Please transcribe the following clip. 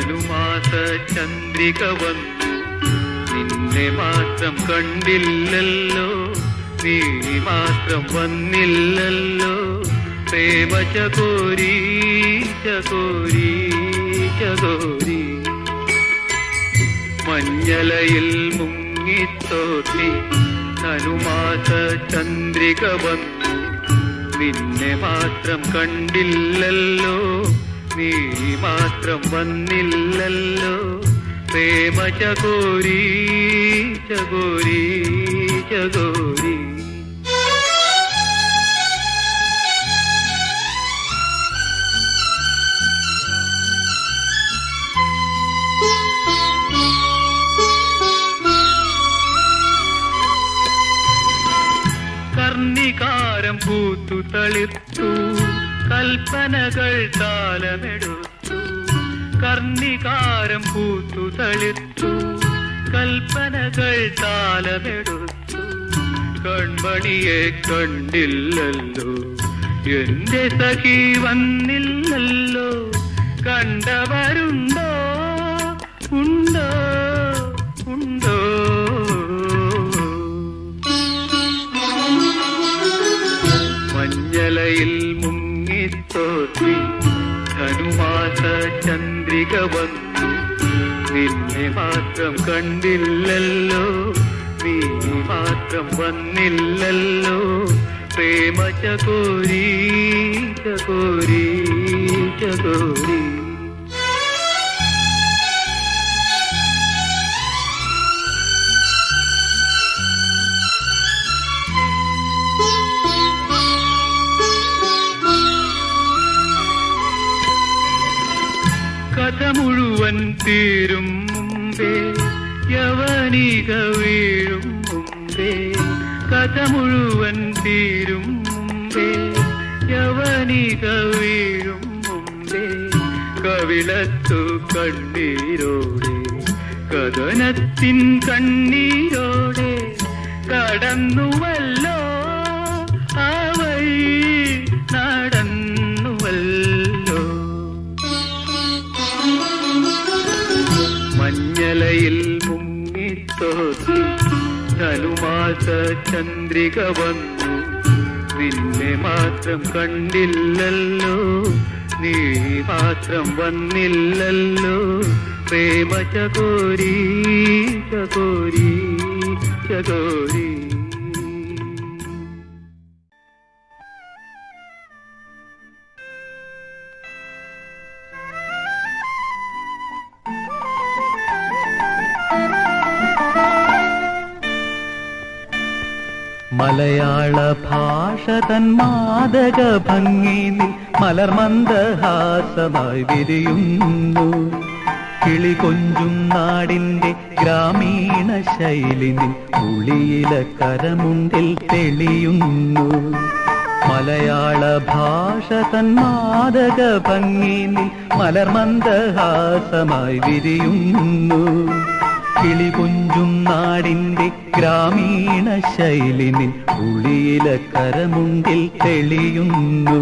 ധനുമാസ ചന്ദ്രിക വന്നു നിന്നെ മാത്രം കണ്ടില്ലല്ലോ, നീ മാത്രം വന്നില്ലല്ലോ. പ്രേമ ചകോരി ചകോരി ചകോരി മഞ്ഞലയിൽ മുങ്ങിത്തോട്ടി ധനുമാസ ചന്ദ്രിക വന്നു നിന്നെ മാത്രം കണ്ടില്ലല്ലോ, നീ മാത്രം വന്നില്ലല്ലോ. പ്രേമ ചകോരി ചകോരി ചകോരി കർണികാരം പൂത്തു തളിർത്തു കൽപ്പനകൾ താലമെടുത്തു. കർണികാരം പൂത്തു തളിർത്തു കൽപ്പനകൾ താലമെടുത്തു. കൺമണിയെ കണ്ടില്ലല്ലോ, എന്റെ സഖി വന്നില്ലല്ലോ. കണ്ടവരുണ്ടോ ഉണ്ടോ ഉണ്ടോ? മഞ്ഞലയിൽ മുങ്ങിത്തോട്ടി ധനുമാസ ചന്ദ്രിക വന്നു നിന്നെ മാത്രം കണ്ടില്ലല്ലോ, നീ മാത്രം വന്നില്ലല്ലോ. പ്രേമ ചകോരി ചകോരി ചകോരി കഥ മുഴുവൻ തീരും മുമ്പേ യവനിക വീഴും മുമ്പേ. കഥ മുഴുവൻ തീരും മുമ്പേ യവനിക വീഴും മുമ്പേ. കവിളത്തു കണ്ണീരോടെ കഥനത്തിൻ കണ്ണീരോടെ കടന്നുവല്ലോ ആ വഴി നടന്നുവല്ലോ. മഞ്ഞലയിൽ മുങ്ങിത്തോത്തി ധനുമാസ ചന്ദ്രിക വന്നു നിന്നെ മാത്രം കണ്ടില്ലല്ലോ, നീ മാത്രം വന്നില്ലല്ലോ. പ്രേമ ചകോരി ചകോരി ചകോരി മലയാള ഭാഷ തൻ മാദക ഭംഗിയിൽ മലർമന്ദഹാസമായി വിരിയുന്നു. കിളി കൊഞ്ചും നാടിന്റെ ഗ്രാമീണ ശൈലിനിൽ ഉളിയില കരമുണ്ടിൽ തെളിയുന്നു. മലയാള ഭാഷ തൻ മാദക ഭംഗിയിൽ മലർമന്ദഹാസമായി വിരിയുന്നു. കിളി കൊഞ്ചും നാടിന്റെ ഗ്രാമീണ ശൈലിനിൽ ഉളിയില കരമുണ്ടിൽ തെളിയുന്നു.